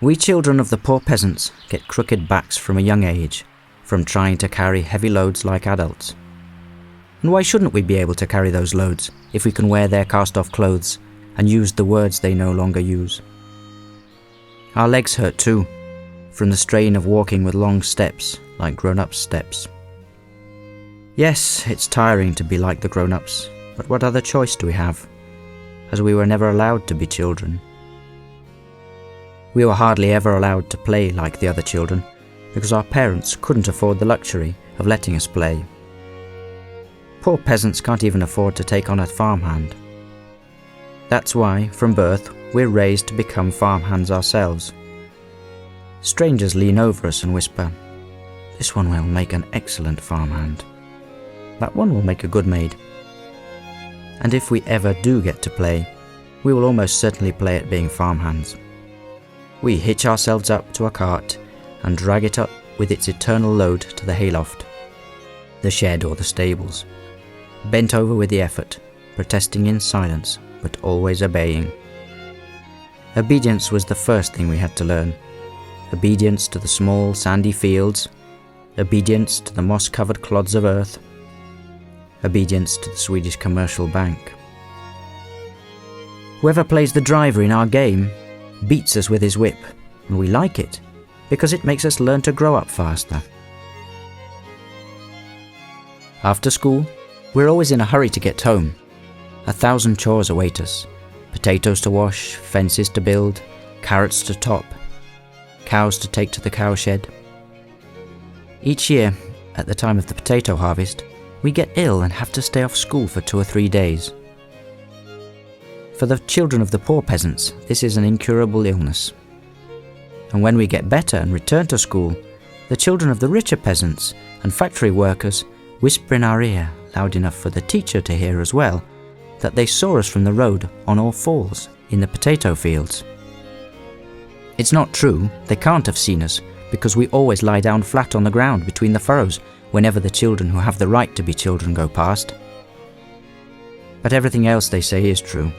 We children of the poor peasants get crooked backs from a young age, from trying to carry heavy loads like adults. And why shouldn't we be able to carry those loads if we can wear their cast-off clothes and use the words they no longer use? Our legs hurt too, from the strain of walking with long steps like grown-ups' steps. Yes, it's tiring to be like the grown-ups, but what other choice do we have, as we were never allowed to be children? We were hardly ever allowed to play like the other children, because our parents couldn't afford the luxury of letting us play. Poor peasants can't even afford to take on a farmhand. That's why, from birth, we're raised to become farmhands ourselves. Strangers lean over us and whisper, "This one will make an excellent farmhand. That one will make a good maid." And if we ever do get to play, we will almost certainly play at being farmhands. We hitch ourselves up to a cart and drag it up with its eternal load to the hayloft, the shed or the stables, bent over with the effort, protesting in silence but always obeying. Obedience was the first thing we had to learn. Obedience to the small sandy fields, obedience to the moss-covered clods of earth, obedience to the Swedish commercial bank. Whoever plays the driver in our game beats us with his whip, and we like it, because it makes us learn to grow up faster. After school, we're always in a hurry to get home. 1,000 chores await us: potatoes to wash, fences to build, carrots to top, cows to take to the cowshed. Each year, at the time of the potato harvest, we get ill and have to stay off school for 2 or 3 days. For the children of the poor peasants, this is an incurable illness. And when we get better and return to school, the children of the richer peasants and factory workers whisper in our ear, loud enough for the teacher to hear as well, that they saw us from the road on all fours in the potato fields. It's not true, they can't have seen us, because we always lie down flat on the ground between the furrows whenever the children who have the right to be children go past. But everything else they say is true.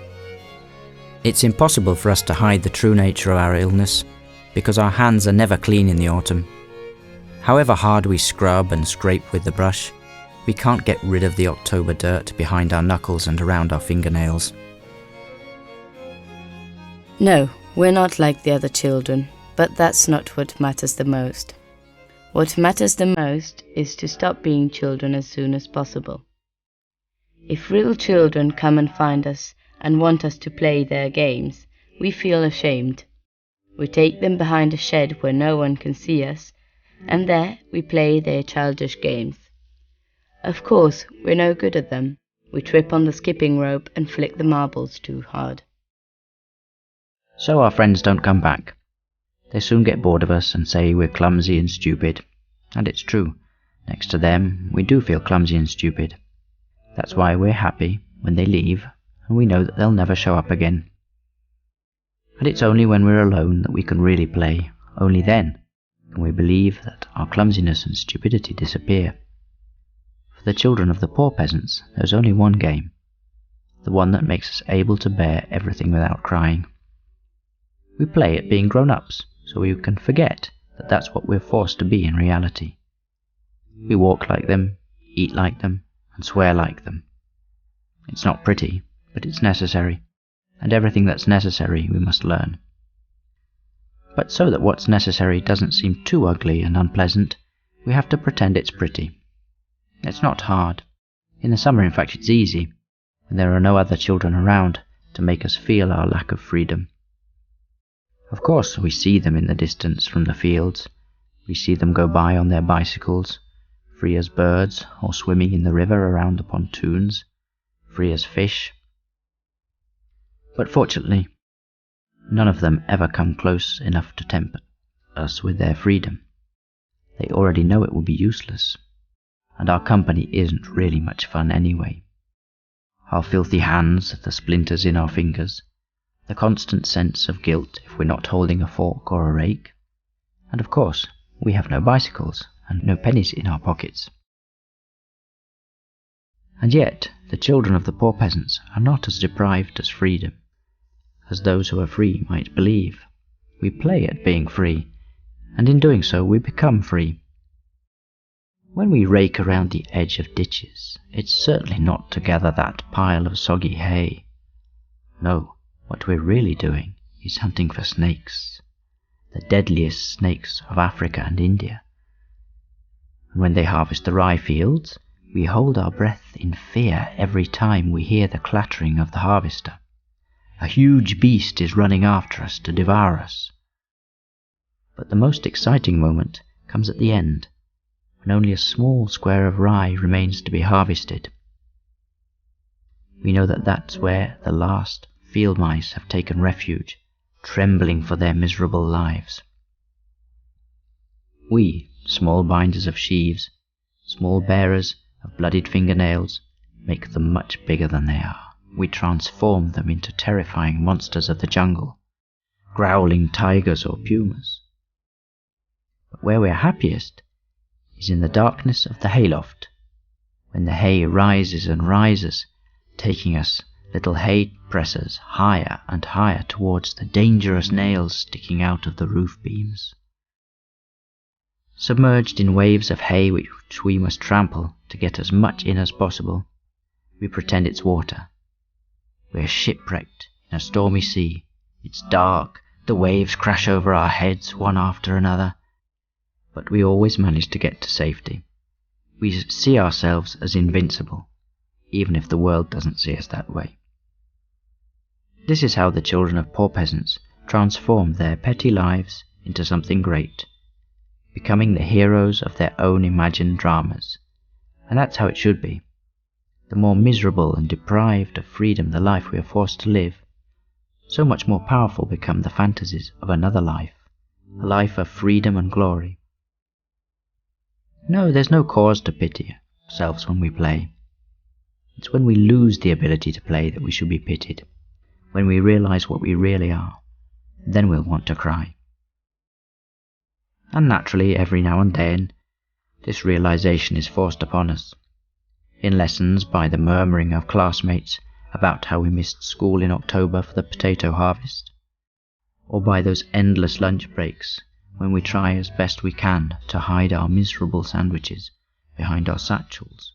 It's impossible for us to hide the true nature of our illness, because our hands are never clean in the autumn. However hard we scrub and scrape with the brush, we can't get rid of the October dirt behind our knuckles and around our fingernails. No, we're not like the other children, but that's not what matters the most. What matters the most is to stop being children as soon as possible. If real children come and find us and want us to play their games, we feel ashamed. We take them behind a shed where no one can see us, and there we play their childish games. Of course, we're no good at them. We trip on the skipping rope and flick the marbles too hard. So our friends don't come back. They soon get bored of us and say we're clumsy and stupid. And it's true. Next to them, we do feel clumsy and stupid. That's why we're happy when they leave, and we know that they'll never show up again. And it's only when we're alone that we can really play. Only then can we believe that our clumsiness and stupidity disappear. For the children of the poor peasants, there's only one game. The one that makes us able to bear everything without crying. We play at being grown-ups, so we can forget that that's what we're forced to be in reality. We walk like them, eat like them, and swear like them. It's not pretty, but it's necessary, and everything that's necessary we must learn. But so that what's necessary doesn't seem too ugly and unpleasant, we have to pretend it's pretty. It's not hard. In the summer, in fact, it's easy, when there are no other children around to make us feel our lack of freedom. Of course, we see them in the distance from the fields. We see them go by on their bicycles, free as birds, or swimming in the river around the pontoons, free as fish. But fortunately, none of them ever come close enough to tempt us with their freedom. They already know it will be useless, and our company isn't really much fun anyway. Our filthy hands, the splinters in our fingers, the constant sense of guilt if we're not holding a fork or a rake, and of course, we have no bicycles and no pennies in our pockets. And yet, the children of the poor peasants are not as deprived as freedom, as those who are free might believe. We play at being free, and in doing so we become free. When we rake around the edge of ditches, it's certainly not to gather that pile of soggy hay. No, what we're really doing is hunting for snakes, the deadliest snakes of Africa and India. And when they harvest the rye fields, we hold our breath in fear every time we hear the clattering of the harvester. A huge beast is running after us to devour us. But the most exciting moment comes at the end, when only a small square of rye remains to be harvested. We know that that's where the last field mice have taken refuge, trembling for their miserable lives. We, small binders of sheaves, small bearers of bloodied fingernails, make them much bigger than they are. We transform them into terrifying monsters of the jungle, growling tigers or pumas. But where we're happiest is in the darkness of the hayloft, when the hay rises and rises, taking us little hay pressers higher and higher towards the dangerous nails sticking out of the roof beams. Submerged in waves of hay which we must trample to get as much in as possible, we pretend it's water. We're shipwrecked in a stormy sea. It's dark, the waves crash over our heads one after another, but we always manage to get to safety. We see ourselves as invincible, even if the world doesn't see us that way. This is how the children of poor peasants transform their petty lives into something great, becoming the heroes of their own imagined dramas. And that's how it should be. The more miserable and deprived of freedom the life we are forced to live, so much more powerful become the fantasies of another life, a life of freedom and glory. No, there's no cause to pity ourselves when we play. It's when we lose the ability to play that we should be pitied. When we realize what we really are, then we'll want to cry. And naturally, every now and then, this realization is forced upon us. In lessons by the murmuring of classmates about how we missed school in October for the potato harvest, or by those endless lunch breaks when we try as best we can to hide our miserable sandwiches behind our satchels,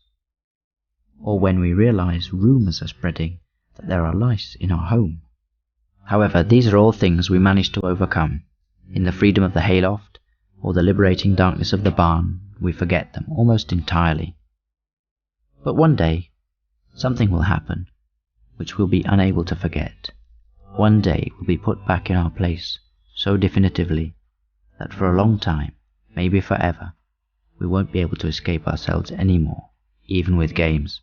or when we realize rumors are spreading that there are lice in our home. However, these are all things we manage to overcome. In the freedom of the hayloft, or the liberating darkness of the barn, we forget them almost entirely. But one day, something will happen which we'll be unable to forget. One day we'll be put back in our place so definitively that for a long time, maybe forever, we won't be able to escape ourselves anymore, even with games.